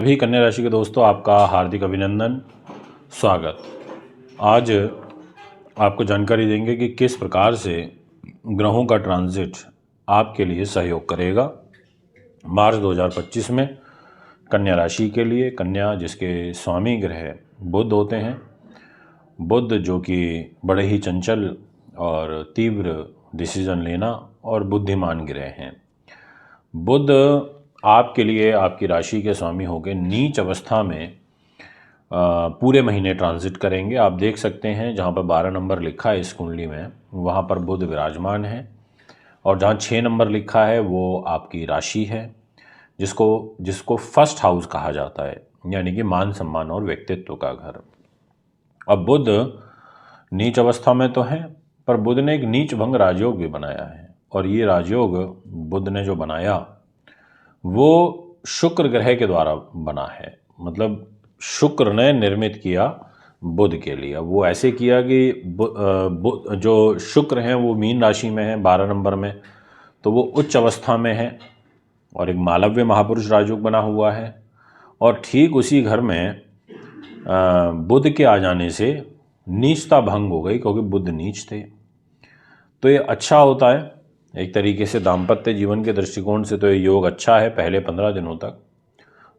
सभी कन्या राशि के दोस्तों, आपका हार्दिक अभिनंदन, स्वागत। आज आपको जानकारी देंगे कि किस प्रकार से ग्रहों का ट्रांजिट आपके लिए सहयोग करेगा मार्च 2025 में कन्या राशि के लिए। कन्या जिसके स्वामी ग्रह बुध होते हैं, बुध जो कि बड़े ही चंचल और तीव्र डिसीजन लेना और बुद्धिमान ग्रह हैं। बुध आपके लिए आपकी राशि के स्वामी होकर नीच अवस्था में पूरे महीने ट्रांजिट करेंगे। आप देख सकते हैं जहाँ पर 12 नंबर लिखा है इस कुंडली में, वहाँ पर बुध विराजमान है, और जहाँ 6 नंबर लिखा है वो आपकी राशि है, जिसको फर्स्ट हाउस कहा जाता है, यानी कि मान सम्मान और व्यक्तित्व का घर। अब बुध नीच अवस्था में तो है, पर बुध ने एक नीच भंग राजयोग भी बनाया है, और ये राजयोग बुध ने जो बनाया वो शुक्र ग्रह के द्वारा बना है। मतलब शुक्र ने निर्मित किया बुध के लिए। वो ऐसे किया कि जो शुक्र हैं वो मीन राशि में है 12 नंबर में, तो वो उच्च अवस्था में है और एक मालव्य महापुरुष राजयोग बना हुआ है। और ठीक उसी घर में बुध के आ जाने से नीचता भंग हो गई, क्योंकि बुध नीच थे। तो ये अच्छा होता है एक तरीके से, दाम्पत्य जीवन के दृष्टिकोण से तो ये योग अच्छा है। पहले 15 दिनों तक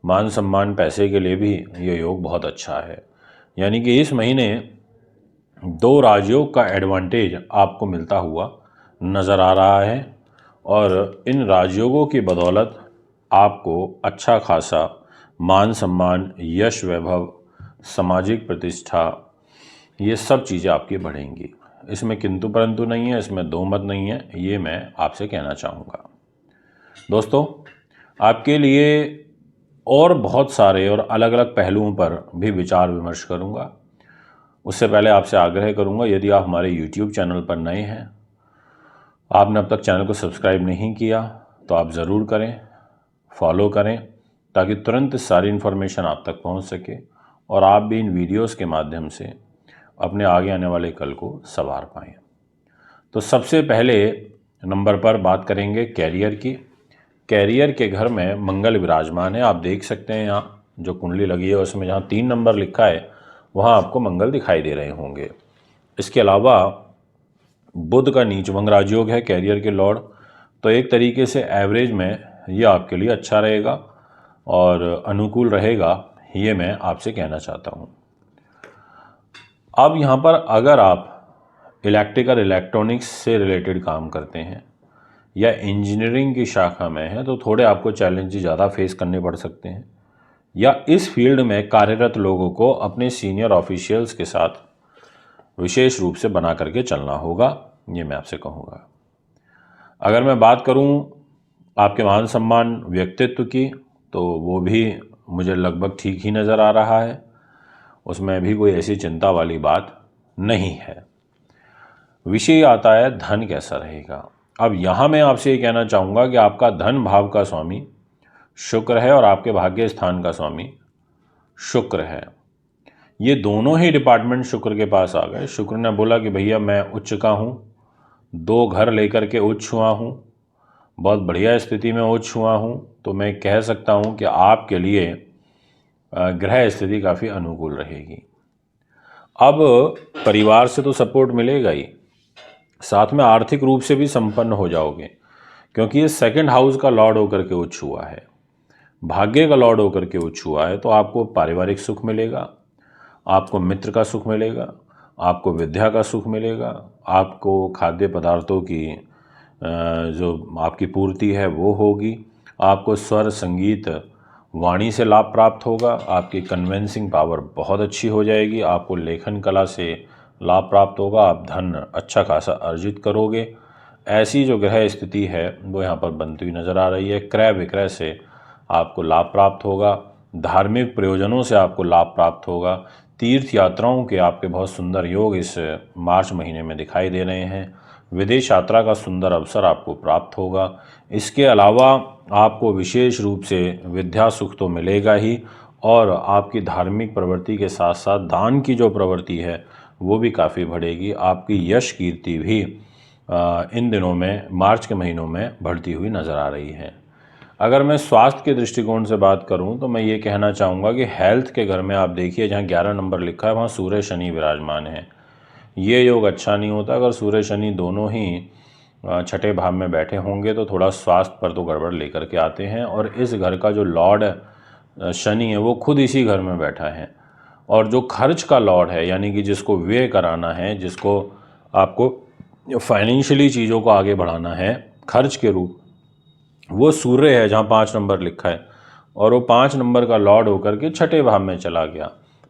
मान सम्मान पैसे के लिए भी ये योग बहुत अच्छा है। यानी कि इस महीने 2 राजयोग का एडवांटेज आपको मिलता हुआ नज़र आ रहा है, और इन राजयोगों की बदौलत आपको अच्छा खासा मान सम्मान, यश, वैभव, सामाजिक प्रतिष्ठा, ये सब चीज़ें आपकी बढ़ेंगी। इसमें किंतु परंतु नहीं है, इसमें दो मत नहीं है, ये मैं आपसे कहना चाहूँगा। दोस्तों, आपके लिए और बहुत सारे और अलग अलग पहलुओं पर भी विचार विमर्श करूँगा। उससे पहले आपसे आग्रह करूँगा, यदि आप हमारे YouTube चैनल पर नए हैं, आपने अब तक चैनल को सब्सक्राइब नहीं किया, तो आप ज़रूर करें, फॉलो करें, ताकि तुरंत सारी इन्फॉर्मेशन आप तक पहुँच सके और आप भी इन वीडियोज़ के माध्यम से अपने आगे आने वाले कल को संवार पाएँ। तो सबसे पहले नंबर पर बात करेंगे कैरियर की। कैरियर के घर में मंगल विराजमान है। आप देख सकते हैं यहाँ जो कुंडली लगी है उसमें जहाँ 3 नंबर लिखा है वहाँ आपको मंगल दिखाई दे रहे होंगे। इसके अलावा बुध का नीच भंग राजयोग है कैरियर के लॉर्ड, तो एक तरीके से एवरेज में ये आपके लिए अच्छा रहेगा और अनुकूल रहेगा, ये मैं आपसे कहना चाहता हूँ। अब यहाँ पर अगर आप इलेक्ट्रिकल इलेक्ट्रॉनिक्स से रिलेटेड काम करते हैं या इंजीनियरिंग की शाखा में हैं, तो थोड़े आपको चैलेंज ज़्यादा फेस करने पड़ सकते हैं, या इस फील्ड में कार्यरत लोगों को अपने सीनियर ऑफिशियल्स के साथ विशेष रूप से बना करके चलना होगा, ये मैं आपसे कहूँगा। अगर मैं बात करूँ आपके मान सम्मान व्यक्तित्व की, तो वो भी मुझे लगभग ठीक ही नज़र आ रहा है, उसमें भी कोई ऐसी चिंता वाली बात नहीं है। विषय आता है धन कैसा रहेगा। अब यहाँ मैं आपसे ये कहना चाहूँगा कि आपका धन भाव का स्वामी शुक्र है और आपके भाग्य स्थान का स्वामी शुक्र है। ये दोनों ही डिपार्टमेंट शुक्र के पास आ गए। शुक्र ने बोला कि भैया मैं उच्च का हूँ, 2 घर लेकर के उच्च हुआ हूँ, बहुत बढ़िया स्थिति में उच्च हुआ हूँ, तो मैं कह सकता हूँ कि आपके लिए ग्रह स्थिति काफ़ी अनुकूल रहेगी। अब परिवार से तो सपोर्ट मिलेगा ही, साथ में आर्थिक रूप से भी संपन्न हो जाओगे, क्योंकि ये सेकंड हाउस का लॉर्ड होकर के उच्च हुआ है, भाग्य का लॉर्ड होकर के उच्च हुआ है। तो आपको पारिवारिक सुख मिलेगा, आपको मित्र का सुख मिलेगा, आपको विद्या का सुख मिलेगा, आपको खाद्य पदार्थों की जो आपकी पूर्ति है वो होगी, आपको स्वर, संगीत, वाणी से लाभ प्राप्त होगा, आपकी कन्विंसिंग पावर बहुत अच्छी हो जाएगी, आपको लेखन कला से लाभ प्राप्त होगा, आप धन अच्छा खासा अर्जित करोगे। ऐसी जो ग्रह स्थिति है वो यहाँ पर बनती हुई नज़र आ रही है। क्रय विक्रय से आपको लाभ प्राप्त होगा, धार्मिक प्रयोजनों से आपको लाभ प्राप्त होगा, तीर्थ यात्राओं के आपके बहुत सुंदर योग इस मार्च महीने में दिखाई दे रहे हैं, विदेश यात्रा का सुंदर अवसर आपको प्राप्त होगा। इसके अलावा आपको विशेष रूप से विद्या सुख तो मिलेगा ही, और आपकी धार्मिक प्रवृत्ति के साथ साथ दान की जो प्रवृत्ति है वो भी काफ़ी बढ़ेगी। आपकी यश कीर्ति भी इन दिनों में, मार्च के महीनों में बढ़ती हुई नज़र आ रही है। अगर मैं स्वास्थ्य के दृष्टिकोण से बात करूं तो मैं ये कहना चाहूँगा कि हेल्थ के घर में आप देखिए जहाँ 11 नंबर लिखा है वहाँ सूर्य शनि विराजमान है। ये योग अच्छा नहीं होता। अगर सूर्य शनि दोनों ही छठे भाव में बैठे होंगे तो थोड़ा स्वास्थ्य पर तो गड़बड़ लेकर के आते हैं। और इस घर का जो लॉर्ड शनि है वो खुद इसी घर में बैठा है। और जो खर्च का लॉर्ड है यानी कि जिसको व्यय कराना है, जिसको आपको फाइनेंशियली चीज़ों को आगे बढ़ाना है खर्च के रूप, वो सूर्य है जहाँ 5 नंबर लिखा है। और वो 5 नंबर का लॉर्ड होकर के छठे भाव में चला गया।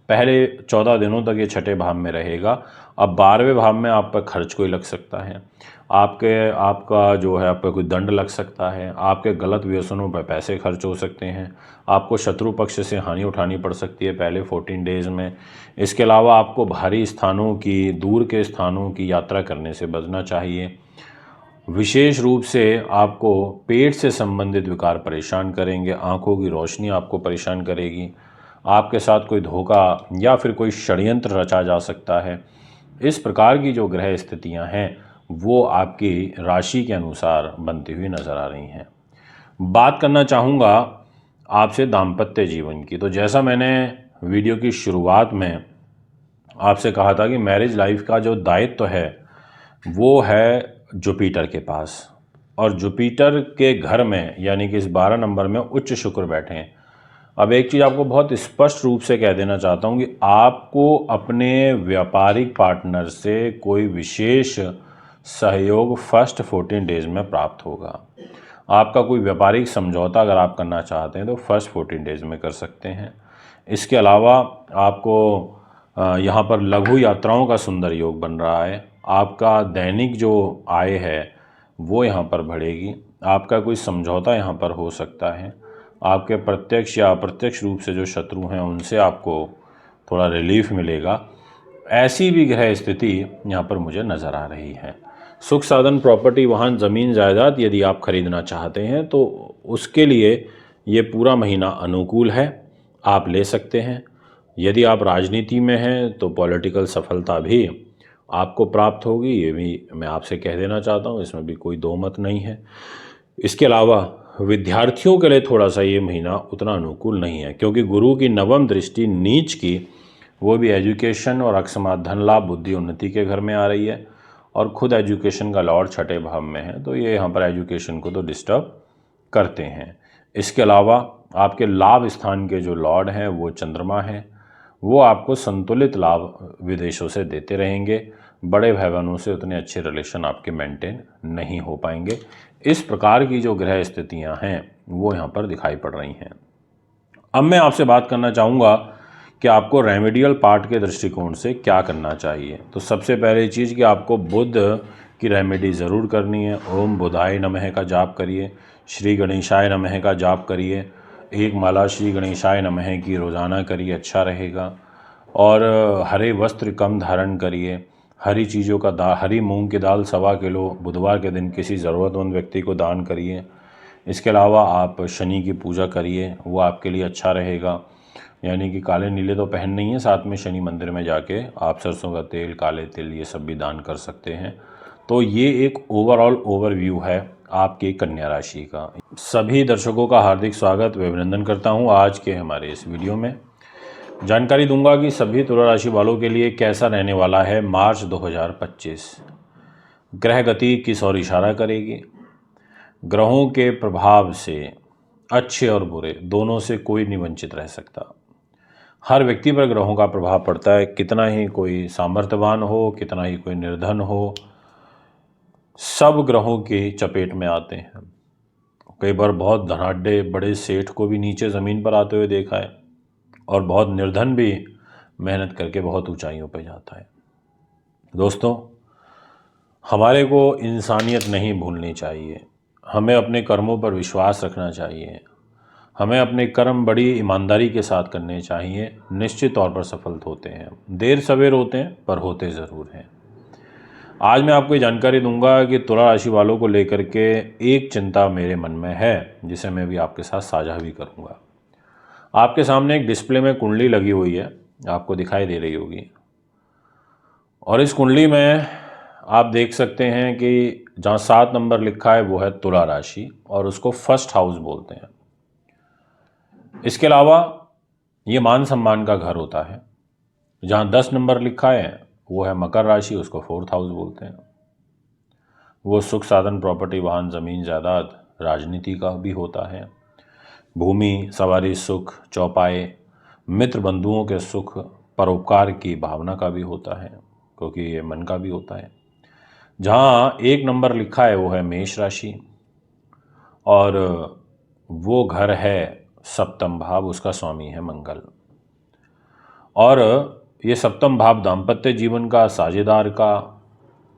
पहले 14 दिनों तक ये छठे भाव में रहेगा। अब 12वें भाव में आप पर खर्च कोई लग सकता है, आपका जो है आप पर कोई दंड लग सकता है, आपके गलत व्यसनों पर पैसे खर्च हो सकते हैं, आपको शत्रु पक्ष से हानि उठानी पड़ सकती है पहले 14 डेज़ में। इसके अलावा आपको भारी स्थानों की, दूर के स्थानों की यात्रा करने से बचना चाहिए। विशेष रूप से आपको पेट से संबंधित विकार परेशान करेंगे, आँखों की रोशनी आपको परेशान करेगी, आपके साथ कोई धोखा या फिर कोई षड्यंत्र रचा जा सकता है। इस प्रकार की जो ग्रह स्थितियां हैं वो आपकी राशि के अनुसार बनती हुई नज़र आ रही हैं। बात करना चाहूँगा आपसे दाम्पत्य जीवन की। तो जैसा मैंने वीडियो की शुरुआत में आपसे कहा था कि मैरिज लाइफ का जो दायित्व है वो है जुपिटर के पास। और जुपिटर के घर में यानी कि इस 12 नंबर में उच्च शुक्र बैठे हैं। अब एक चीज़ आपको बहुत स्पष्ट रूप से कह देना चाहता हूँ कि आपको अपने व्यापारिक पार्टनर से कोई विशेष सहयोग फर्स्ट 14 डेज़ में प्राप्त होगा। आपका कोई व्यापारिक समझौता अगर आप करना चाहते हैं तो फर्स्ट 14 डेज़ में कर सकते हैं। इसके अलावा आपको यहाँ पर लघु यात्राओं का सुंदर योग बन रहा है। आपका दैनिक जो आय है वो यहाँ पर बढ़ेगी। आपका कोई समझौता यहाँ पर हो सकता है। आपके प्रत्यक्ष या अप्रत्यक्ष रूप से जो शत्रु हैं उनसे आपको थोड़ा रिलीफ मिलेगा। ऐसी भी ग्रह स्थिति यहाँ पर मुझे नज़र आ रही है। सुख साधन, प्रॉपर्टी, वाहन, ज़मीन जायदाद यदि आप खरीदना चाहते हैं तो उसके लिए ये पूरा महीना अनुकूल है, आप ले सकते हैं। यदि आप राजनीति में हैं तो पॉलिटिकल सफलता भी आपको प्राप्त होगी, ये भी मैं आपसे कह देना चाहता हूँ, इसमें भी कोई दो मत नहीं है। इसके अलावा विद्यार्थियों के लिए थोड़ा सा ये महीना उतना अनुकूल नहीं है क्योंकि गुरु की नवम दृष्टि नीच की, वो भी एजुकेशन और अकस्मात धन लाभ, बुद्धि उन्नति के घर में आ रही है। और खुद एजुकेशन का लॉर्ड छठे भाव में है तो ये यहाँ पर एजुकेशन को तो डिस्टर्ब करते हैं। इसके अलावा आपके लाभ स्थान के जो लॉर्ड हैं वो चंद्रमा हैं, वो आपको संतुलित लाभ विदेशों से देते रहेंगे। बड़े भाई बहनों से उतने अच्छे रिलेशन आपके मेंटेन नहीं हो पाएंगे। इस प्रकार की जो ग्रह स्थितियां हैं वो यहाँ पर दिखाई पड़ रही हैं। अब मैं आपसे बात करना चाहूँगा कि आपको रेमेडियल पार्ट के दृष्टिकोण से क्या करना चाहिए। तो सबसे पहली चीज़ कि आपको बुध की रेमेडी ज़रूर करनी है। ओम बुधाय नमः का जाप करिए, श्री गणेशाय नमः का जाप करिए, एक माला श्री गणेशाय नमः की रोज़ाना करिए, अच्छा रहेगा। और हरे वस्त्र कम धारण करिए। हरी चीज़ों का हरी मूंग की दाल 1.25 किलो बुधवार के दिन किसी ज़रूरतमंद व्यक्ति को दान करिए। इसके अलावा आप शनि की पूजा करिए, वो आपके लिए अच्छा रहेगा। यानी कि काले नीले तो पहन नहीं है, साथ में शनि मंदिर में जाके आप सरसों का तेल, काले तिल ये सब भी दान कर सकते हैं। तो ये एक ओवरऑल ओवरव्यू है आपकी कन्या राशि का। सभी दर्शकों का हार्दिक स्वागत व अभिनंदन करता हूँ आज के हमारे इस वीडियो में। जानकारी दूंगा कि सभी तुला राशि वालों के लिए कैसा रहने वाला है मार्च 2025। ग्रह गति किस ओर इशारा करेगी, ग्रहों के प्रभाव से अच्छे और बुरे दोनों से कोई नहीं वंचित रह सकता। हर व्यक्ति पर ग्रहों का प्रभाव पड़ता है, कितना ही कोई सामर्थ्यवान हो, कितना ही कोई निर्धन हो, सब ग्रहों की चपेट में आते हैं। कई बार बहुत धनाढ्य बड़े सेठ को भी नीचे ज़मीन पर आते हुए देखा है और बहुत निर्धन भी मेहनत करके बहुत ऊंचाइयों पर जाता है। दोस्तों, हमारे को इंसानियत नहीं भूलनी चाहिए, हमें अपने कर्मों पर विश्वास रखना चाहिए, हमें अपने कर्म बड़ी ईमानदारी के साथ करने चाहिए। निश्चित तौर पर सफल होते हैं, देर सवेर होते हैं पर होते ज़रूर हैं। आज मैं आपको ये जानकारी दूंगा कि तुला राशि वालों को लेकर के एक चिंता मेरे मन में है जिसे मैं भी आपके साथ साझा भी करूंगा। आपके सामने एक डिस्प्ले में कुंडली लगी हुई है, आपको दिखाई दे रही होगी। और इस कुंडली में आप देख सकते हैं कि जहाँ 7 नंबर लिखा है वो है तुला राशि और उसको फर्स्ट हाउस बोलते हैं। इसके अलावा ये मान सम्मान का घर होता है। जहाँ 10 नंबर लिखा है वो है मकर राशि, उसको फोर्थ हाउस बोलते हैं। वो सुख साधन, प्रॉपर्टी, वाहन, ज़मीन, जायदाद, राजनीति का भी होता है। भूमि, सवारी सुख, चौपाए, मित्र बंधुओं के सुख, परोपकार की भावना का भी होता है, क्योंकि ये मन का भी होता है। जहाँ 1 नंबर लिखा है वो है मेष राशि और वो घर है सप्तम भाव, उसका स्वामी है मंगल। और ये सप्तम भाव दाम्पत्य जीवन का, साझेदार का,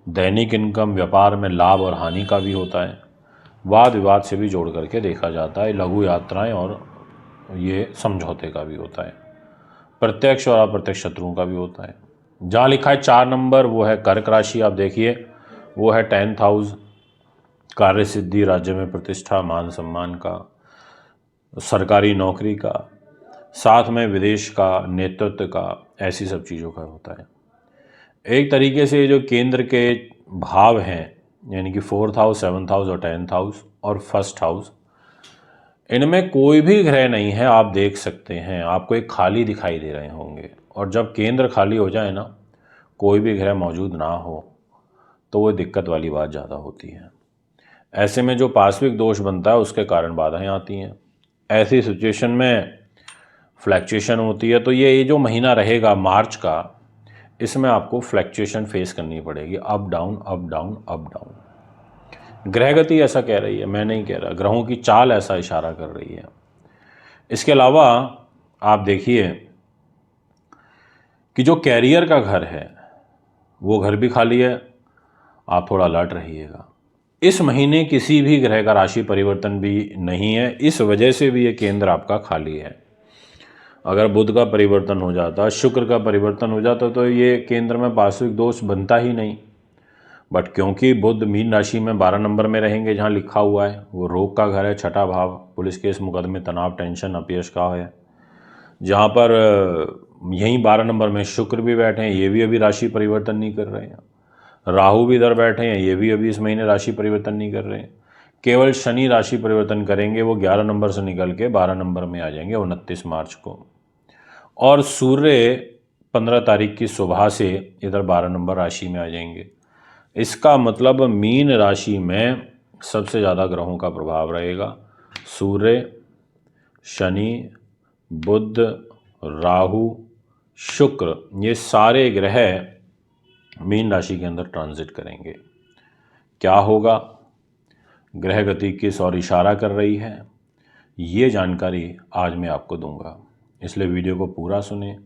दैनिक इनकम, व्यापार में लाभ और हानि का भी होता है। वाद विवाद से भी जोड़ करके देखा जाता है। लघु यात्राएं और ये समझौते का भी होता है। प्रत्यक्ष और अप्रत्यक्ष शत्रुओं का भी होता है। जहाँ लिखा है 4 नंबर वो है कर्क राशि। आप देखिए वो है 10th हाउस, कार्य सिद्धि, राज्य में प्रतिष्ठा, मान सम्मान का, सरकारी नौकरी का, साथ में विदेश का, नेतृत्व का, ऐसी सब चीज़ों का होता है। एक तरीके से जो केंद्र के भाव हैं, यानी कि 4th हाउस, 7th हाउस और 10th हाउस और फर्स्ट हाउस, इनमें कोई भी ग्रह नहीं है। आप देख सकते हैं, आपको एक खाली दिखाई दे रहे होंगे। और जब केंद्र खाली हो जाए ना, कोई भी ग्रह मौजूद ना हो, तो वो दिक्कत वाली बात ज़्यादा होती है। ऐसे में जो पार्श्विक दोष बनता है उसके कारण बाधाएं आती हैं। ऐसी सिचुएशन में फ्लैक्चुएशन होती है। तो ये जो महीना रहेगा मार्च का, इसमें आपको फ्लैक्चुएशन फेस करनी पड़ेगी। Up down, up down, up down. ग्रहगति ऐसा कह रही है, मैं नहीं कह रहा, ग्रहों की चाल ऐसा इशारा कर रही है। इसके अलावा आप देखिए कि जो कैरियर का घर है वो घर भी खाली है। आप थोड़ा अलर्ट रहिएगा। इस महीने किसी भी ग्रह का राशि परिवर्तन भी नहीं है, इस वजह से भी ये केंद्र आपका खाली है। अगर बुध का परिवर्तन हो जाता, शुक्र का परिवर्तन हो जाता, तो ये केंद्र में पार्श्विक दोष बनता ही नहीं। बट क्योंकि बुध मीन राशि में 12 नंबर में रहेंगे, जहाँ लिखा हुआ है वो रोग का घर है, छठा भाव, पुलिस केस मुकदमे, तनाव, टेंशन, अपयश का है। जहाँ पर यहीं 12 नंबर में शुक्र भी बैठे हैं, ये भी अभी राशि परिवर्तन नहीं कर रहे हैं। राहु भी इधर बैठे हैं, ये भी अभी इस महीने राशि परिवर्तन नहीं कर रहे हैं। केवल शनि राशि परिवर्तन करेंगे, वो 11 नंबर से निकल के 12 नंबर में आ जाएंगे 29 मार्च को। और सूर्य 15 तारीख की सुबह से इधर 12 नंबर राशि में आ जाएंगे। इसका मतलब मीन राशि में सबसे ज़्यादा ग्रहों का प्रभाव रहेगा। सूर्य, शनि, बुध, राहु, शुक्र, ये सारे ग्रह मीन राशि के अंदर ट्रांजिट करेंगे। क्या होगा, ग्रह गति किस और इशारा कर रही है, ये जानकारी आज मैं आपको दूंगा। इसलिए वीडियो को पूरा सुने,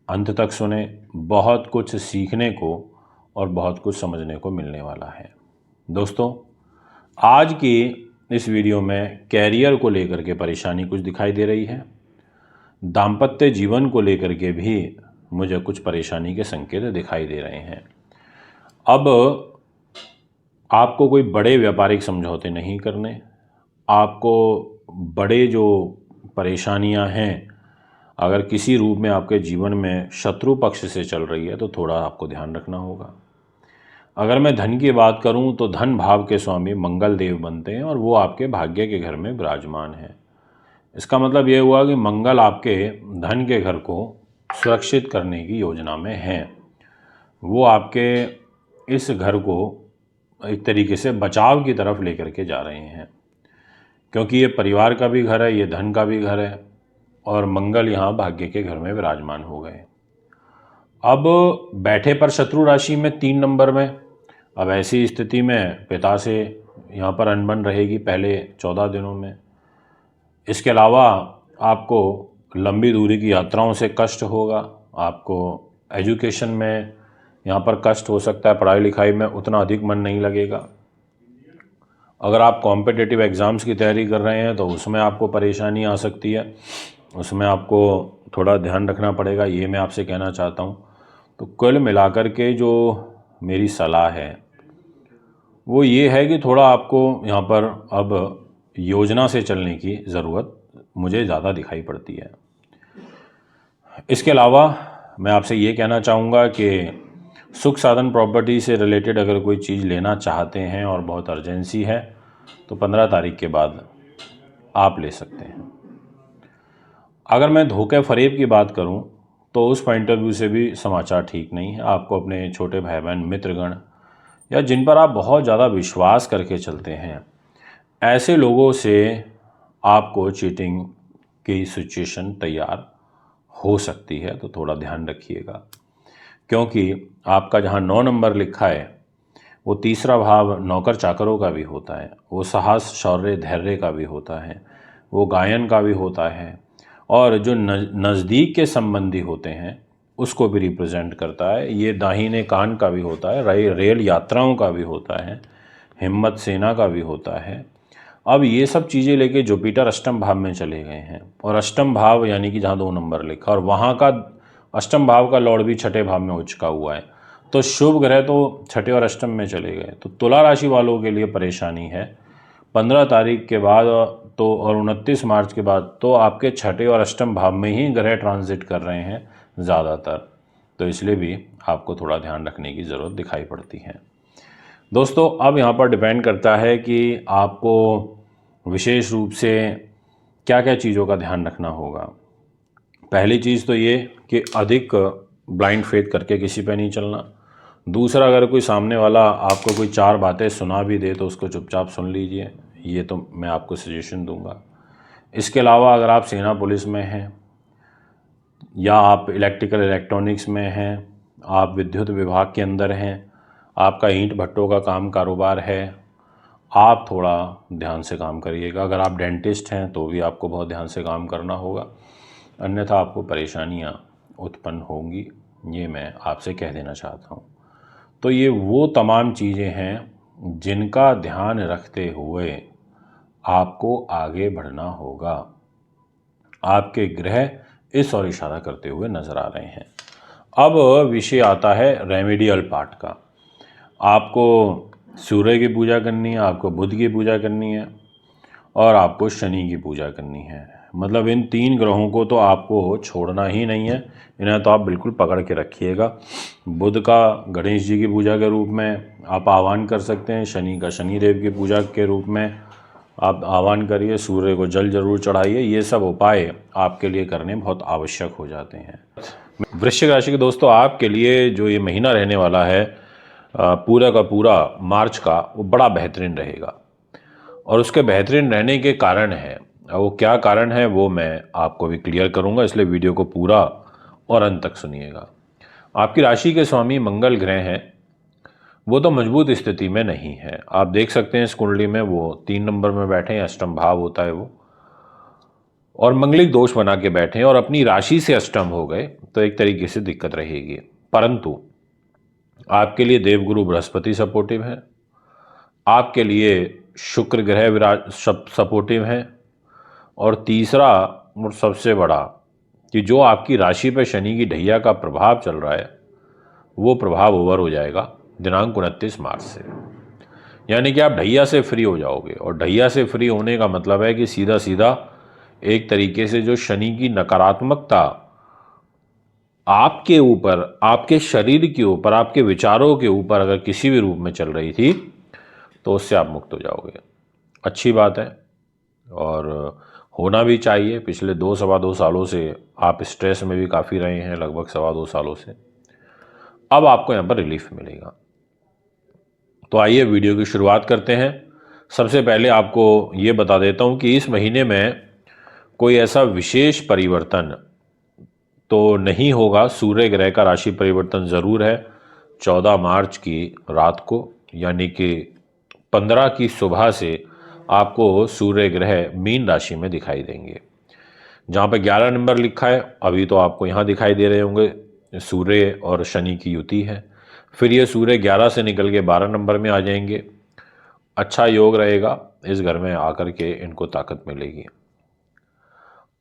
अंत तक सुने। बहुत कुछ सीखने को और बहुत कुछ समझने को मिलने वाला है। दोस्तों, आज की इस वीडियो में कैरियर को लेकर के परेशानी कुछ दिखाई दे रही है। दाम्पत्य जीवन को लेकर के भी मुझे कुछ परेशानी के संकेत दिखाई दे रहे हैं। अब आपको कोई बड़े व्यापारिक समझौते नहीं करने, आपको बड़े जो परेशानियां हैं, अगर किसी रूप में आपके जीवन में शत्रु पक्ष से चल रही है, तो थोड़ा आपको ध्यान रखना होगा। अगर मैं धन की बात करूं, तो धन भाव के स्वामी मंगल देव बनते हैं और वो आपके भाग्य के घर में विराजमान है। इसका मतलब ये हुआ कि मंगल आपके धन के घर को सुरक्षित करने की योजना में हैं। वो आपके इस घर को एक तरीके से बचाव की तरफ लेकर के जा रहे हैं, क्योंकि ये परिवार का भी घर है, ये धन का भी घर है और मंगल यहाँ भाग्य के घर में विराजमान हो गए। अब बैठे पर शत्रु राशि में 3 नंबर में। अब ऐसी स्थिति में पिता से यहाँ पर अनबन रहेगी पहले 14 दिनों में। इसके अलावा आपको लंबी दूरी की यात्राओं से कष्ट होगा। आपको एजुकेशन में यहाँ पर कष्ट हो सकता है, पढ़ाई लिखाई में उतना अधिक मन नहीं लगेगा। अगर आप कॉम्पिटिटिव एग्ज़ाम्स की तैयारी कर रहे हैं तो उसमें आपको परेशानी आ सकती है, उसमें आपको थोड़ा ध्यान रखना पड़ेगा, ये मैं आपसे कहना चाहता हूँ। तो कुल मिलाकर के जो मेरी सलाह है वो ये है कि थोड़ा आपको यहाँ पर अब योजना से चलने की ज़रूरत मुझे ज़्यादा दिखाई पड़ती है। इसके अलावा मैं आपसे ये कहना चाहूँगा कि सुख साधन प्रॉपर्टी से रिलेटेड अगर कोई चीज़ लेना चाहते हैं और बहुत अर्जेंसी है तो 15 तारीख के बाद आप ले सकते हैं। अगर मैं धोखे फरेब की बात करूं तो उस पॉइंट ऑफ व्यू से भी समाचार ठीक नहीं है। आपको अपने छोटे भाई बहन, मित्रगण या जिन पर आप बहुत ज़्यादा विश्वास करके चलते हैं, ऐसे लोगों से आपको चीटिंग की सिचुएशन तैयार हो सकती है, तो थोड़ा ध्यान रखिएगा। क्योंकि आपका जहाँ 9 नंबर लिखा है वो तीसरा भाव नौकर चाकरों का भी होता है, वो साहस, शौर्य, धैर्य का भी होता है, वो गायन का भी होता है, और जो नज़दीक के संबंधी होते हैं उसको भी रिप्रेजेंट करता है। ये दाहिने कान का भी होता है, रेल यात्राओं का भी होता है, हिम्मत सेना का भी होता है। अब ये सब चीज़ें लेके जुपिटर अष्टम भाव में चले गए हैं, और अष्टम भाव यानी कि जहाँ 2 नंबर लिखा, और वहाँ का अष्टम भाव का लॉर्ड भी छठे भाव में हो चुका हुआ है, तो शुभ ग्रह तो छठे और अष्टम में चले गए। तो तुला राशि वालों के लिए परेशानी है। 15 तारीख के बाद तो और 29 मार्च के बाद तो आपके छठे और अष्टम भाव में ही ग्रह ट्रांजिट कर रहे हैं ज़्यादातर, तो इसलिए भी आपको थोड़ा ध्यान रखने की ज़रूरत दिखाई पड़ती है। दोस्तों, अब यहाँ पर डिपेंड करता है कि आपको विशेष रूप से क्या क्या चीज़ों का ध्यान रखना होगा। पहली चीज़ तो ये कि अधिक ब्लाइंड फेथ करके किसी पे नहीं चलना। दूसरा, अगर कोई सामने वाला आपको कोई 4 बातें सुना भी दे तो उसको चुपचाप सुन लीजिए, ये तो मैं आपको सजेशन दूंगा। इसके अलावा अगर आप सेना पुलिस में हैं या आप इलेक्ट्रिकल इलेक्ट्रॉनिक्स में हैं, आप विद्युत विभाग के अंदर हैं, आपका ईंट भट्टों का काम कारोबार है, आप थोड़ा ध्यान से काम करिएगा। अगर आप डेंटिस्ट हैं तो भी आपको बहुत ध्यान से काम करना होगा, अन्यथा आपको परेशानियां उत्पन्न होंगी, ये मैं आपसे कह देना चाहता हूँ। तो ये वो तमाम चीज़ें हैं जिनका ध्यान रखते हुए आपको आगे बढ़ना होगा। आपके ग्रह इस और इशारा करते हुए नज़र आ रहे हैं। अब विषय आता है रेमेडियल पार्ट का। आपको सूर्य की पूजा करनी है, आपको बुध की पूजा करनी है, और आपको शनि की पूजा करनी है। मतलब इन 3 ग्रहों को तो आपको छोड़ना ही नहीं है, इन्हें तो आप बिल्कुल पकड़ के रखिएगा। बुध का गणेश जी की पूजा के रूप में आप आह्वान कर सकते हैं, शनि का शनिदेव की पूजा के रूप में आप आह्वान करिए, सूर्य को जल जरूर चढ़ाइए। ये सब उपाय आपके लिए करने बहुत आवश्यक हो जाते हैं। वृश्चिक राशि के दोस्तों, आपके लिए जो ये महीना रहने वाला है पूरा का पूरा मार्च का, वो बड़ा बेहतरीन रहेगा। और उसके बेहतरीन रहने के कारण है, वो क्या कारण है वो मैं आपको भी क्लियर करूंगा, इसलिए वीडियो को पूरा और अंत तक सुनिएगा। आपकी राशि के स्वामी मंगल ग्रह हैं, वो तो मजबूत स्थिति में नहीं है। आप देख सकते हैं इस कुंडली में वो 3 नंबर में बैठे हैं, अष्टम भाव होता है वो, और मंगलिक दोष बना के बैठे हैं और अपनी राशि से अष्टम हो गए, तो एक तरीके से दिक्कत रहेगी। परंतु आपके लिए देवगुरु बृहस्पति सपोर्टिव है, आपके लिए शुक्र ग्रह विराज सपोर्टिव है, और तीसरा और सबसे बड़ा कि जो आपकी राशि पर शनि की ढैया का प्रभाव चल रहा है वो प्रभाव ओवर हो जाएगा दिनांक 29 मार्च से। यानी कि आप ढैया से फ्री हो जाओगे, और ढैया से फ्री होने का मतलब है कि सीधा सीधा एक तरीके से जो शनि की नकारात्मकता आपके ऊपर, आपके शरीर के ऊपर, आपके विचारों के ऊपर अगर किसी भी रूप में चल रही थी तो उससे आप मुक्त हो जाओगे। अच्छी बात है, और होना भी चाहिए। पिछले 2 सवा 2 सालों से आप स्ट्रेस में भी काफ़ी रहे हैं, लगभग 2.25 सालों से। अब आपको यहाँ पर रिलीफ मिलेगा। तो आइए वीडियो की शुरुआत करते हैं। सबसे पहले आपको ये बता देता हूँ कि इस महीने में कोई ऐसा विशेष परिवर्तन तो नहीं होगा। सूर्य ग्रह का राशि परिवर्तन ज़रूर है 14 मार्च की रात को, यानी कि 15 की सुबह से आपको सूर्य ग्रह मीन राशि में दिखाई देंगे। जहाँ पे 11 नंबर लिखा है अभी तो आपको यहाँ दिखाई दे रहे होंगे, सूर्य और शनि की युति है। फिर ये सूर्य 11 से निकल के 12 नंबर में आ जाएंगे। अच्छा योग रहेगा, इस घर में आकर के इनको ताकत मिलेगी।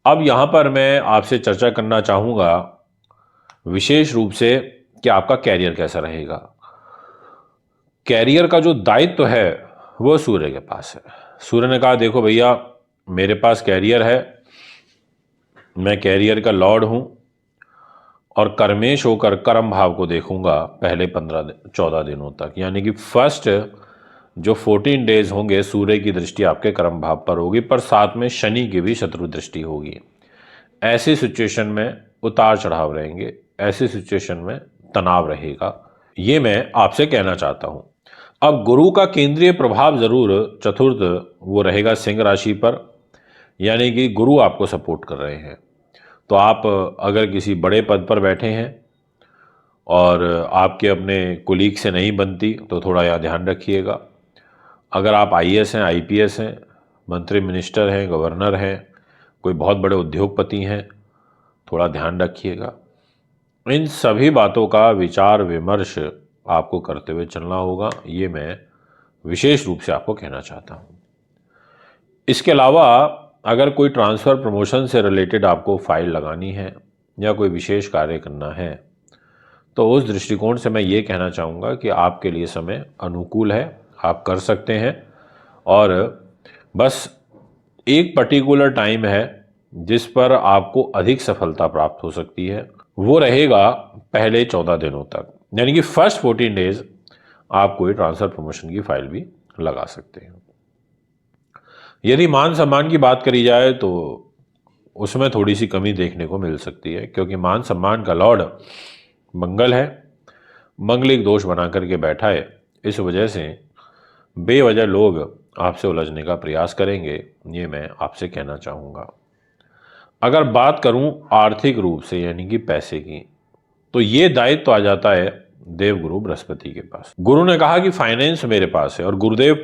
अब यहाँ पर मैं आपसे चर्चा करना चाहूँगा विशेष रूप से कि आपका कैरियर कैसा रहेगा। कैरियर का जो दायित्व है वो सूर्य के पास है। सूर्य ने कहा, देखो भैया, मेरे पास कैरियर है, मैं कैरियर का लॉर्ड हूँ, और कर्मेश होकर कर्म भाव को देखूंगा पहले 14 दिनों तक, यानी कि फर्स्ट जो 14 डेज होंगे सूर्य की दृष्टि आपके कर्म भाव पर होगी, पर साथ में शनि की भी शत्रु दृष्टि होगी। ऐसी सिचुएशन में उतार चढ़ाव रहेंगे, ऐसी सिचुएशन में तनाव रहेगा, ये मैं आपसे कहना चाहता हूं। अब गुरु का केंद्रीय प्रभाव जरूर चतुर्थ वो रहेगा सिंह राशि पर, यानी कि गुरु आपको सपोर्ट कर रहे हैं। तो आप अगर किसी बड़े पद पर बैठे हैं और आपके अपने कुलीग से नहीं बनती तो थोड़ा यहाँ ध्यान रखिएगा। अगर आप आईएएस हैं, आईपीएस हैं, मंत्री मिनिस्टर हैं, गवर्नर हैं, कोई बहुत बड़े उद्योगपति हैं, थोड़ा ध्यान रखिएगा। इन सभी बातों का विचार विमर्श आपको करते हुए चलना होगा, ये मैं विशेष रूप से आपको कहना चाहता हूँ। इसके अलावा अगर कोई ट्रांसफ़र प्रमोशन से रिलेटेड आपको फाइल लगानी है या कोई विशेष कार्य करना है तो उस दृष्टिकोण से मैं ये कहना चाहूँगा कि आपके लिए समय अनुकूल है, आप कर सकते हैं। और बस एक पर्टिकुलर टाइम है जिस पर आपको अधिक सफलता प्राप्त हो सकती है, वो रहेगा पहले 14 दिनों तक, यानी कि फर्स्ट 14 डेज आप कोई ट्रांसफ़र प्रमोशन की फाइल भी लगा सकते हैं। यदि मान सम्मान की बात करी जाए तो उसमें थोड़ी सी कमी देखने को मिल सकती है, क्योंकि मान सम्मान का लॉर्ड मंगल है, मंगलिक दोष बना करके बैठा है। इस वजह से बेवजह लोग आपसे उलझने का प्रयास करेंगे, ये मैं आपसे कहना चाहूँगा। अगर बात करूँ आर्थिक रूप से यानी कि पैसे की, तो ये दायित्व आ जाता है देवगुरु बृहस्पति के पास। गुरु ने कहा कि फाइनेंस मेरे पास है और गुरुदेव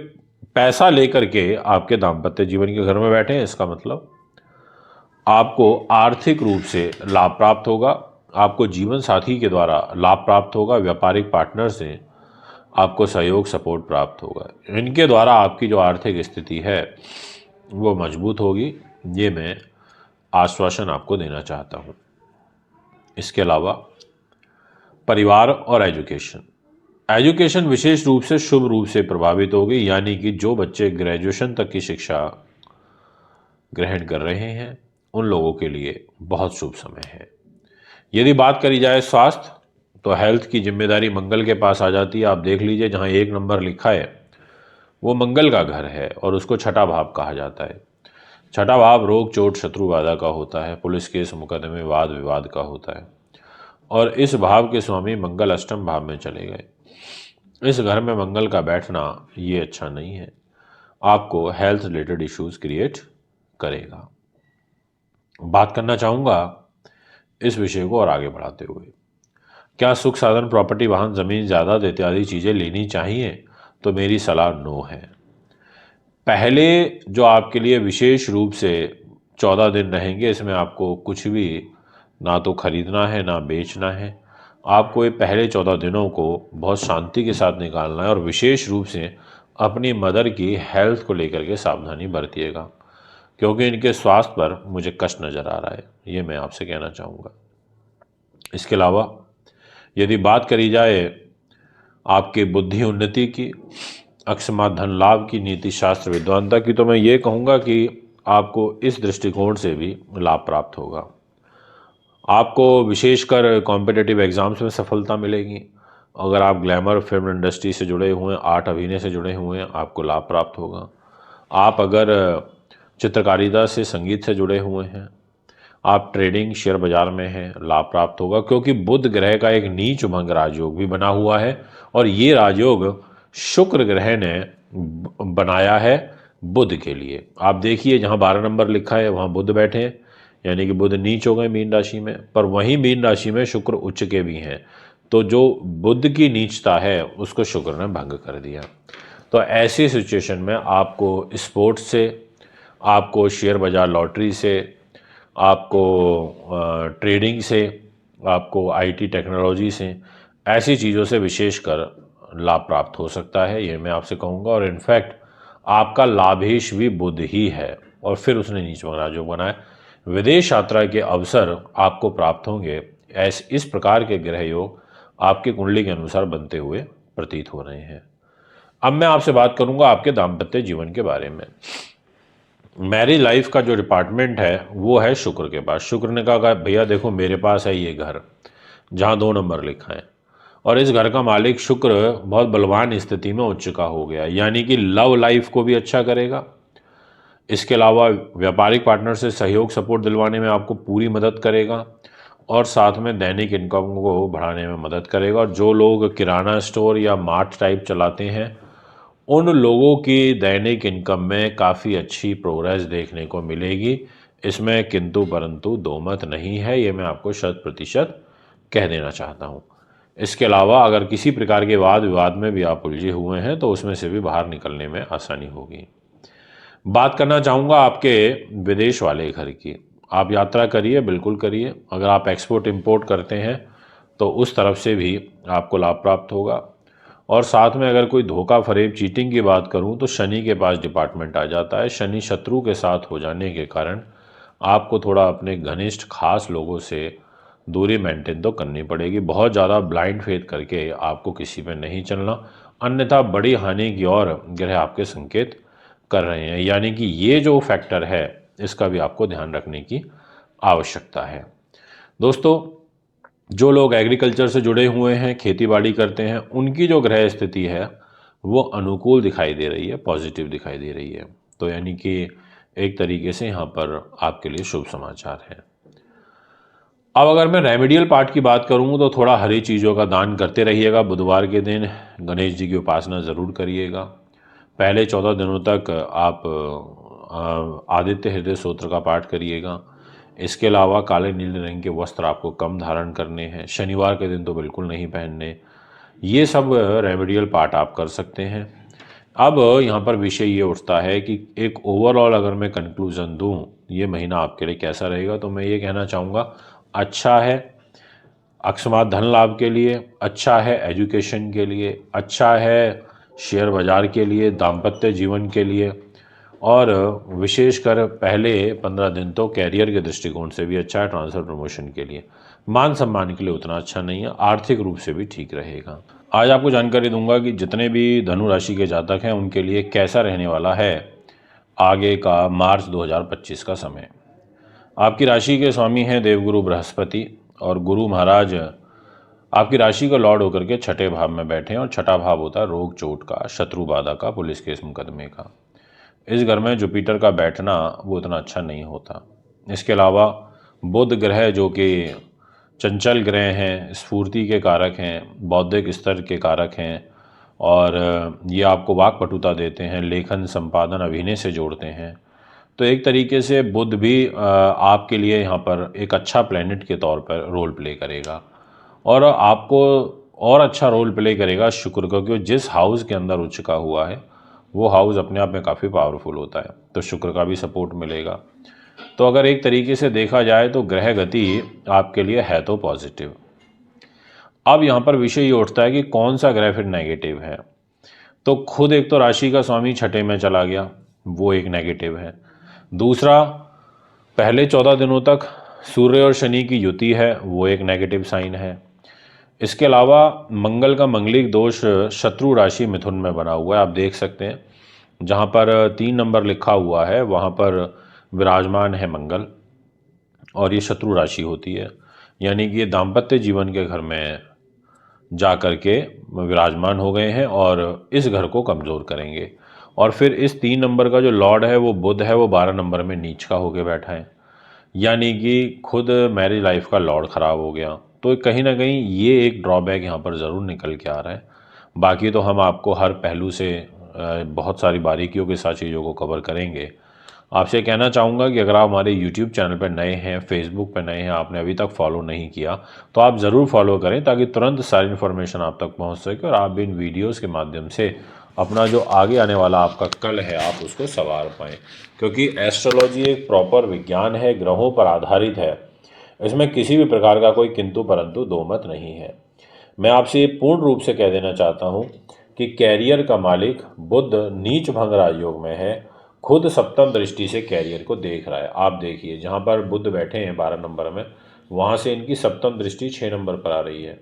पैसा लेकर के आपके दाम्पत्य जीवन के घर में बैठे हैं। इसका मतलब आपको आर्थिक रूप से लाभ प्राप्त होगा, आपको जीवन साथी के द्वारा लाभ प्राप्त होगा, व्यापारिक पार्टनर से आपको सहयोग सपोर्ट प्राप्त होगा। इनके द्वारा आपकी जो आर्थिक स्थिति है वो मजबूत होगी, ये मैं आश्वासन आपको देना चाहता हूँ। इसके अलावा परिवार और एजुकेशन विशेष रूप से शुभ रूप से प्रभावित होगी, यानी कि जो बच्चे ग्रेजुएशन तक की शिक्षा ग्रहण कर रहे हैं उन लोगों के लिए बहुत शुभ समय है। यदि बात करी जाए स्वास्थ्य, तो हेल्थ की जिम्मेदारी मंगल के पास आ जाती है। आप देख लीजिए जहाँ 1 नंबर लिखा है वो मंगल का घर है और उसको छठा भाव कहा जाता है। छठा भाव रोग चोट शत्रु बाधा का होता है, पुलिस केस मुकदमे वाद विवाद का होता है, और इस भाव के स्वामी मंगल अष्टम भाव में चले गए। इस घर में मंगल का बैठना ये अच्छा नहीं है, आपको हेल्थ रिलेटेड इश्यूज क्रिएट करेगा। बात करना चाहूँगा इस विषय को और आगे बढ़ाते हुए, क्या सुख साधन प्रॉपर्टी वाहन जमीन जायदाद इत्यादि चीज़ें लेनी चाहिए? तो मेरी सलाह नो है। पहले जो आपके लिए विशेष रूप से 14 दिन रहेंगे, इसमें आपको कुछ भी ना तो खरीदना है ना बेचना है। आपको ये पहले 14 दिनों को बहुत शांति के साथ निकालना है और विशेष रूप से अपनी मदर की हेल्थ को लेकर के सावधानी बरतिएगा, क्योंकि इनके स्वास्थ्य पर मुझे कष्ट नज़र आ रहा है, ये मैं आपसे कहना चाहूँगा। इसके अलावा यदि बात करी जाए आपके बुद्धि उन्नति की, अकस्मात धन लाभ की, नीति शास्त्र विद्वानता की, तो मैं ये कहूँगा कि आपको इस दृष्टिकोण से भी लाभ प्राप्त होगा। आपको विशेषकर कॉम्पिटिटिव एग्ज़ाम्स में सफलता मिलेगी। अगर आप ग्लैमर फिल्म इंडस्ट्री से जुड़े हुए हैं, आर्ट अभिनय से जुड़े हुए हैं, आपको लाभ प्राप्त होगा। आप अगर चित्रकारिता से, संगीत से जुड़े हुए हैं, आप ट्रेडिंग शेयर बाजार में हैं, लाभ प्राप्त होगा, क्योंकि बुध ग्रह का एक नीच भंग राजयोग भी बना हुआ है और ये राजयोग शुक्र ग्रह ने बनाया है बुध के लिए। आप देखिए जहाँ 12 नंबर लिखा है वहाँ बुध बैठे हैं, यानी कि बुध नीच हो गए मीन राशि में, पर वहीं मीन राशि में शुक्र उच्च के भी हैं। तो जो बुध की नीचता है उसको शुक्र ने भंग कर दिया। तो ऐसी सिचुएशन में आपको स्पोर्ट्स से, आपको शेयर बाजार लॉटरी से, आपको ट्रेडिंग से, आपको आईटी टेक्नोलॉजी से, ऐसी चीज़ों से विशेषकर लाभ प्राप्त हो सकता है, ये मैं आपसे कहूँगा। और इनफैक्ट आपका लाभेश भी बुध ही है और फिर उसने नीच राजयोग बनाया। विदेश यात्रा के अवसर आपको प्राप्त होंगे। इस प्रकार के ग्रह योग आपकी कुंडली के अनुसार बनते हुए प्रतीत हो रहे हैं। अब मैं आपसे बात करूंगा आपके दाम्पत्य जीवन के बारे में। मैरिज लाइफ का जो डिपार्टमेंट है वो है शुक्र के पास। शुक्र ने कहा भैया देखो मेरे पास है ये घर, जहाँ 2 नंबर लिखा है। और इस घर का मालिक शुक्र बहुत बलवान स्थिति में उच्च का हो गया, यानी कि लव लाइफ को भी अच्छा करेगा। इसके अलावा व्यापारिक पार्टनर से सहयोग सपोर्ट दिलवाने में आपको पूरी मदद करेगा और साथ में दैनिक इनकम को बढ़ाने में मदद करेगा। और जो लोग किराना स्टोर या मार्ट टाइप चलाते हैं, उन लोगों की दैनिक इनकम में काफ़ी अच्छी प्रोग्रेस देखने को मिलेगी। इसमें किंतु परंतु दो मत नहीं है, ये मैं आपको शत प्रतिशत कह देना चाहता हूँ। इसके अलावा अगर किसी प्रकार के वाद विवाद में भी आप उलझे हुए हैं तो उसमें से भी बाहर निकलने में आसानी होगी। बात करना चाहूँगा आपके विदेश वाले घर की। आप यात्रा करिए, बिल्कुल करिए। अगर आप एक्सपोर्ट इंपोर्ट करते हैं तो उस तरफ से भी आपको लाभ प्राप्त होगा। और साथ में अगर कोई धोखा फरेब चीटिंग की बात करूं तो शनि के पास डिपार्टमेंट आ जाता है। शनि शत्रु के साथ हो जाने के कारण आपको थोड़ा अपने घनिष्ठ खास लोगों से दूरी मेंटेन तो करनी पड़ेगी। बहुत ज़्यादा ब्लाइंड फेथ करके आपको किसी पे नहीं चलना, अन्यथा बड़ी हानि की ओर ग्रह आपके संकेत कर रहे हैं। यानी कि ये जो फैक्टर है इसका भी आपको ध्यान रखने की आवश्यकता है। दोस्तों, जो लोग एग्रीकल्चर से जुड़े हुए हैं, खेती बाड़ी करते हैं, उनकी जो ग्रह स्थिति है वो अनुकूल दिखाई दे रही है, पॉजिटिव दिखाई दे रही है। तो यानी कि एक तरीके से यहाँ पर आपके लिए शुभ समाचार है। अब अगर मैं रेमेडियल पार्ट की बात करूँ तो थोड़ा हरी चीज़ों का दान करते रहिएगा। बुधवार के दिन गणेश जी की उपासना ज़रूर करिएगा। पहले 14 दिनों तक आप आदित्य हृदय स्तोत्र का पाठ करिएगा। इसके अलावा काले नीले रंग के वस्त्र आपको कम धारण करने हैं। शनिवार के दिन तो बिल्कुल नहीं पहनने। ये सब रेमेडियल पार्ट आप कर सकते हैं। अब यहाँ पर विषय ये उठता है कि एक ओवरऑल अगर मैं कंक्लूज़न दूँ ये महीना आपके लिए कैसा रहेगा, तो मैं ये कहना चाहूँगा अच्छा है अकस्मात धन लाभ के लिए, अच्छा है एजुकेशन के लिए, अच्छा है शेयर बाज़ार के लिए, दाम्पत्य जीवन के लिए, और विशेषकर पहले 15 दिन तो कैरियर के दृष्टिकोण से भी अच्छा है। ट्रांसफ़र प्रमोशन के लिए, मान सम्मान के लिए उतना अच्छा नहीं है, आर्थिक रूप से भी ठीक रहेगा। आज आपको जानकारी दूंगा कि जितने भी धनु राशि के जातक हैं उनके लिए कैसा रहने वाला है आगे का मार्च 2025 का समय। आपकी राशि के स्वामी हैं देवगुरु बृहस्पति, और गुरु महाराज आपकी राशि का लॉर्ड होकर के छठे भाव में बैठे हैं। और छठा भाव होता है रोग चोट का, शत्रु बाधा का, पुलिस केस मुकदमे का। इस घर में जुपिटर का बैठना वो उतना अच्छा नहीं होता। इसके अलावा बुध ग्रह जो कि चंचल ग्रह हैं, स्फूर्ति के कारक हैं, बौद्धिक स्तर के कारक हैं, और ये आपको वाक्पटुता देते हैं, लेखन संपादन अभिनय से जोड़ते हैं। तो एक तरीके से बुध भी आपके लिए यहाँ पर एक अच्छा प्लैनेट के तौर पर रोल प्ले करेगा। और आपको और अच्छा रोल प्ले करेगा शुक्र का, क्योंकि जिस हाउस के अंदर उच्च का हुआ है वो हाउस अपने आप में काफ़ी पावरफुल होता है, तो शुक्र का भी सपोर्ट मिलेगा। तो अगर एक तरीके से देखा जाए तो ग्रह गति आपके लिए है तो पॉजिटिव। अब यहाँ पर विषय ये उठता है कि कौन सा ग्रह फिर नेगेटिव है। तो खुद एक तो राशि का स्वामी छठे में चला गया, वो एक नेगेटिव है। दूसरा, पहले 14 दिनों तक सूर्य और शनि की युति है, वो एक नेगेटिव साइन है। इसके अलावा मंगल का मंगलिक दोष शत्रु राशि मिथुन में बना हुआ है, आप देख सकते हैं। जहाँ पर 3 नंबर लिखा हुआ है वहाँ पर विराजमान है मंगल, और ये शत्रु राशि होती है। यानी कि ये दाम्पत्य जीवन के घर में जा कर के विराजमान हो गए हैं और इस घर को कमज़ोर करेंगे। और फिर इस 3 नंबर का जो लॉर्ड है वो बुध है, वो 12 नंबर में नीच का होके बैठा है। यानी कि खुद मैरिज लाइफ का लॉर्ड ख़राब हो गया। तो कहीं ना कहीं ये एक ड्रॉबैक यहाँ पर ज़रूर निकल के आ रहा है। बाकी तो हम आपको हर पहलू से बहुत सारी बारीकियों के साथ चीज़ों को कवर करेंगे। आपसे कहना चाहूँगा कि अगर आप हमारे यूट्यूब चैनल पर नए हैं, फेसबुक पर नए हैं, आपने अभी तक फॉलो नहीं किया तो आप ज़रूर फॉलो करें, ताकि तुरंत सारी इन्फॉर्मेशन आप तक पहुँच सके और आप भी इन वीडियोज़ के माध्यम से अपना जो आगे आने वाला आपका कल है आप उसको संवार पाएँ। क्योंकि एस्ट्रोलॉजी एक प्रॉपर विज्ञान है, ग्रहों पर आधारित है। इसमें किसी भी प्रकार का कोई किंतु परंतु दो मत नहीं है। मैं आपसे पूर्ण रूप से कह देना चाहता हूँ कि कैरियर का मालिक बुध नीच भंग राजयोग में है, खुद सप्तम दृष्टि से कैरियर को देख रहा है। आप देखिए जहाँ पर बुध बैठे हैं 12 नंबर में, वहाँ से इनकी सप्तम दृष्टि 6 नंबर पर आ रही है।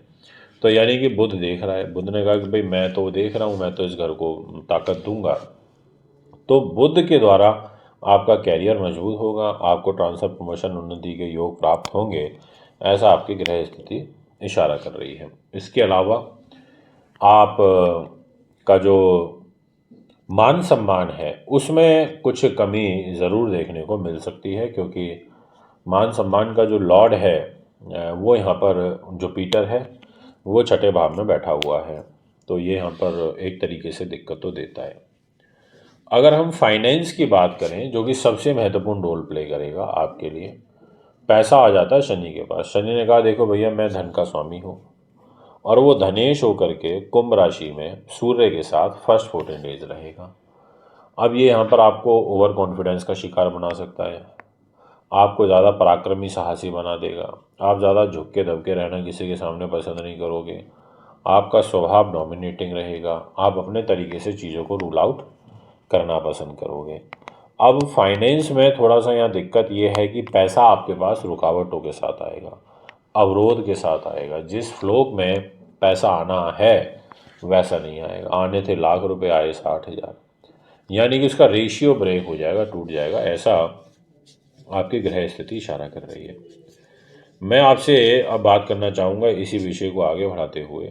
तो यानी कि बुध देख रहा है। बुध ने कहा कि भाई मैं तो देख रहा हूँ, मैं तो इस घर को ताकत दूंगा। तो बुध के द्वारा आपका कैरियर मजबूत होगा, आपको ट्रांसफर प्रमोशन उन्नति के योग प्राप्त होंगे, ऐसा आपकी ग्रह स्थिति इशारा कर रही है। इसके अलावा आप का जो मान सम्मान है उसमें कुछ कमी ज़रूर देखने को मिल सकती है, क्योंकि मान सम्मान का जो लॉर्ड है वो यहाँ पर जुपिटर है, वो छठे भाव में बैठा हुआ है। तो ये यहाँ पर एक तरीके से दिक्कत तो देता है। अगर हम फाइनेंस की बात करें, जो कि सबसे महत्वपूर्ण रोल प्ले करेगा आपके लिए, पैसा आ जाता है शनि के पास। शनि ने कहा देखो भैया मैं धन का स्वामी हूँ, और वो धनेश होकर के कुंभ राशि में सूर्य के साथ फर्स्ट 14 डेज रहेगा। अब ये यहाँ पर आपको ओवर कॉन्फिडेंस का शिकार बना सकता है, आपको ज़्यादा पराक्रमी साहसी बना देगा। आप ज़्यादा झुक के दबके रहना किसी के सामने पसंद नहीं करोगे, आपका स्वभाव डोमिनेटिंग रहेगा, आप अपने तरीके से चीज़ों को रूल आउट करना पसंद करोगे। अब फाइनेंस में थोड़ा सा यहाँ दिक्कत ये है कि पैसा आपके पास रुकावटों के साथ आएगा, अवरोध के साथ आएगा। जिस फ्लो में पैसा आना है वैसा नहीं आएगा। आने थे लाख रुपए, आए 60,000, यानी कि उसका रेशियो ब्रेक हो जाएगा, टूट जाएगा। ऐसा आपकी ग्रह स्थिति इशारा कर रही है। मैं आपसे अब बात करना चाहूँगा इसी विषय को आगे बढ़ाते हुए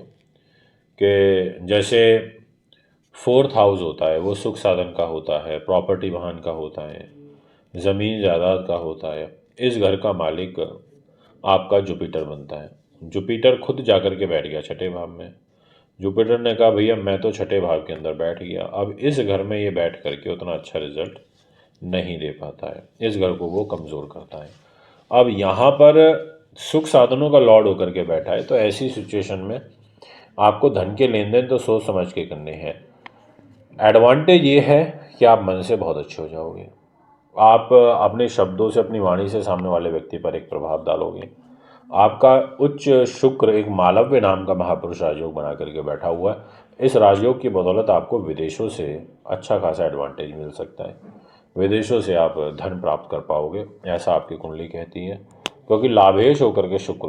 कि जैसे 4th हाउस होता है वो सुख साधन का होता है, प्रॉपर्टी वाहन का होता है, ज़मीन जायदाद का होता है। इस घर का मालिक आपका जुपिटर बनता है। जुपिटर खुद जाकर के बैठ गया छठे भाव में। जुपिटर ने कहा भैया मैं तो छठे भाव के अंदर बैठ गया, अब इस घर में ये बैठ करके उतना अच्छा रिजल्ट नहीं दे पाता है, इस घर को वो कमज़ोर करता है। अब यहाँ पर सुख साधनों का लॉर्ड होकर के बैठा है, तो ऐसी सिचुएशन में आपको धन के लेन देन तो सोच समझ के करने हैं। एडवांटेज ये है कि आप मन से बहुत अच्छे हो जाओगे, आप अपने शब्दों से, अपनी वाणी से सामने वाले व्यक्ति पर एक प्रभाव डालोगे। आपका उच्च शुक्र एक मालव्य नाम का महापुरुष राजयोग बना करके बैठा हुआ है। इस राजयोग की बदौलत आपको विदेशों से अच्छा खासा एडवांटेज मिल सकता है, विदेशों से आप धन प्राप्त कर पाओगे, ऐसा आपकी कुंडली कहती है। क्योंकि लाभेश होकर के शुक्र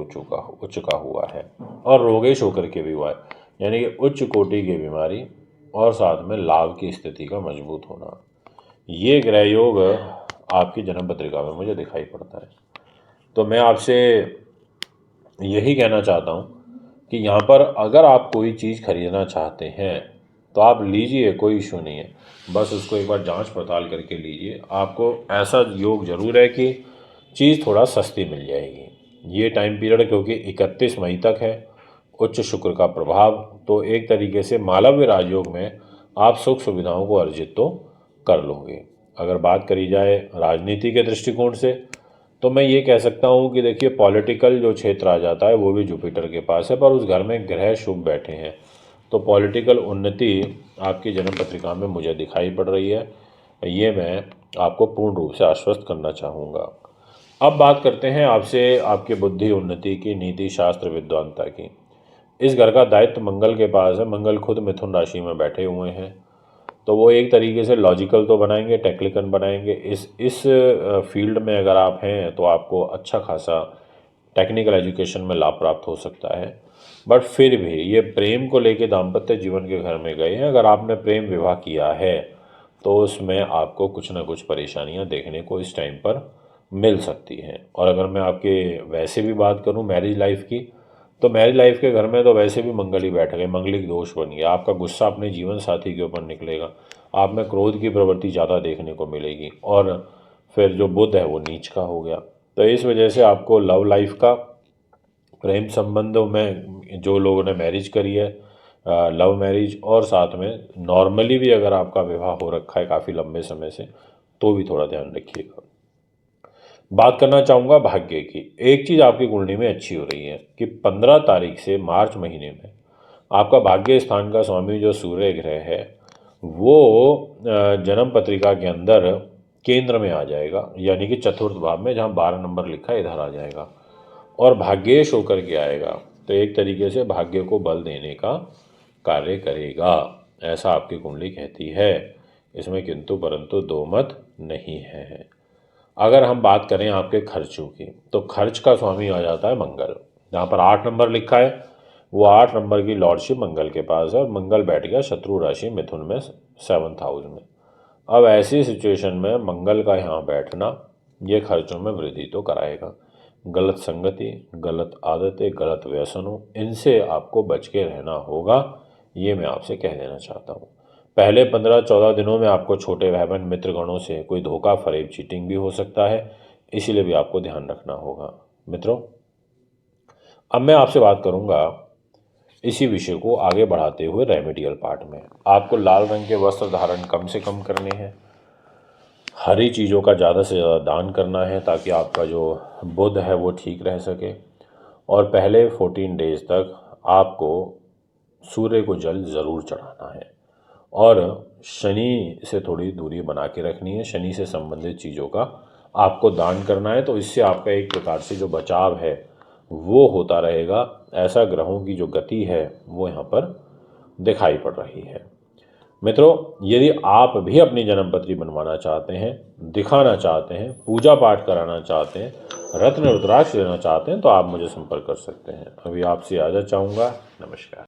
उच्च का हुआ है, और रोगेश होकर के भी हुआ है, यानी कि उच्च कोटि की बीमारी और साथ में लाभ की स्थिति का मजबूत होना। ये ग्रह योग आपकी जन्म पत्रिका में मुझे दिखाई पड़ता है। तो मैं आपसे यही कहना चाहता हूँ कि यहाँ पर अगर आप कोई चीज़ खरीदना चाहते हैं तो आप लीजिए, कोई इशू नहीं है। बस उसको एक बार जांच पड़ताल करके लीजिए। आपको ऐसा योग ज़रूर है कि चीज़ थोड़ा सस्ती मिल जाएगी। ये टाइम पीरियड क्योंकि 31 मई तक है, उच्च शुक्र का प्रभाव, तो एक तरीके से मालव्य राजयोग में आप सुख सुविधाओं को अर्जित तो कर लोगे। अगर बात करी जाए राजनीति के दृष्टिकोण से, तो मैं ये कह सकता हूँ कि देखिए पॉलिटिकल जो क्षेत्र आ जाता है वो भी जुपिटर के पास है, पर उस घर में ग्रह शुभ बैठे हैं, तो पॉलिटिकल उन्नति आपकी जन्म पत्रिका में मुझे दिखाई पड़ रही है। ये मैं आपको पूर्ण रूप से आश्वस्त करना चाहूँगा। अब बात करते हैं आपसे आपकी बुद्धि उन्नति की, नीति शास्त्र विद्वानता की। इस घर का दायित्व मंगल के पास है। मंगल खुद मिथुन राशि में बैठे हुए हैं, तो वो एक तरीके से लॉजिकल तो बनाएंगे, टेक्निकल बनाएंगे। इस फील्ड में अगर आप हैं तो आपको अच्छा खासा टेक्निकल एजुकेशन में लाभ प्राप्त हो सकता है। बट फिर भी ये प्रेम को लेके दाम्पत्य जीवन के घर में गए हैं, अगर आपने प्रेम विवाह किया है तो उसमें आपको कुछ ना कुछ परेशानियां देखने को इस टाइम पर मिल सकती हैं। और अगर मैं आपके वैसे भी बात करूं मैरिज लाइफ की, तो मैरिज लाइफ के घर में तो वैसे भी मंगल ही बैठ गए, मंगलिक दोष बन गया। आपका गुस्सा अपने जीवन साथी के ऊपर निकलेगा, आप में क्रोध की प्रवृत्ति ज़्यादा देखने को मिलेगी, और फिर जो बुध है वो नीच का हो गया। तो इस वजह से आपको लव लाइफ का, प्रेम संबंधों में जो लोगों ने मैरिज करी है, लव मैरिज, और साथ में नॉर्मली भी अगर आपका विवाह हो रखा है काफ़ी लंबे समय से, तो भी थोड़ा ध्यान रखिएगा। बात करना चाहूँगा भाग्य की। एक चीज़ आपकी कुंडली में अच्छी हो रही है कि 15 तारीख से मार्च महीने में आपका भाग्य स्थान का स्वामी जो सूर्य ग्रह है वो जन्म पत्रिका के अंदर केंद्र में आ जाएगा, यानी कि चतुर्थ भाव में, जहाँ 12 नंबर लिखा है इधर आ जाएगा और भाग्येश होकर के आएगा। तो एक तरीके से भाग्य को बल देने का कार्य करेगा, ऐसा आपकी कुंडली कहती है। इसमें किंतु परंतु दो मत नहीं है। अगर हम बात करें आपके खर्चों की, तो खर्च का स्वामी आ जाता है मंगल। जहाँ पर 8 नंबर लिखा है वो 8 नंबर की लॉर्डशिप मंगल के पास है, और मंगल बैठ गया शत्रु राशि मिथुन में 7th हाउस में। अब ऐसी सिचुएशन में मंगल का यहाँ बैठना ये खर्चों में वृद्धि तो कराएगा। गलत संगति, गलत आदतें, गलत व्यसनों, इनसे आपको बच के रहना होगा, ये मैं आपसे कह देना चाहता हूँ। पहले 15-14 दिनों में आपको छोटे भाई बहन मित्रगणों से कोई धोखा, फरेब, चीटिंग भी हो सकता है, इसीलिए भी आपको ध्यान रखना होगा। मित्रों, अब मैं आपसे बात करूंगा इसी विषय को आगे बढ़ाते हुए रेमेडियल पार्ट में। आपको लाल रंग के वस्त्र धारण कम से कम करने हैं, हरी चीज़ों का ज़्यादा से ज़्यादा दान करना है ताकि आपका जो बुध है वो ठीक रह सके, और पहले 14 डेज तक आपको सूर्य को जल ज़रूर चढ़ाना है, और शनि से थोड़ी दूरी बना के रखनी है। शनि से संबंधित चीज़ों का आपको दान करना है, तो इससे आपका एक प्रकार से जो बचाव है वो होता रहेगा। ऐसा ग्रहों की जो गति है वो यहाँ पर दिखाई पड़ रही है। मित्रों, यदि आप भी अपनी जन्मपत्री बनवाना चाहते हैं, दिखाना चाहते हैं, पूजा पाठ कराना चाहते हैं, रत्न रुद्राक्ष लेना चाहते हैं, तो आप मुझे संपर्क कर सकते हैं। अभी आपसे आज्ञा चाहूँगा। नमस्कार।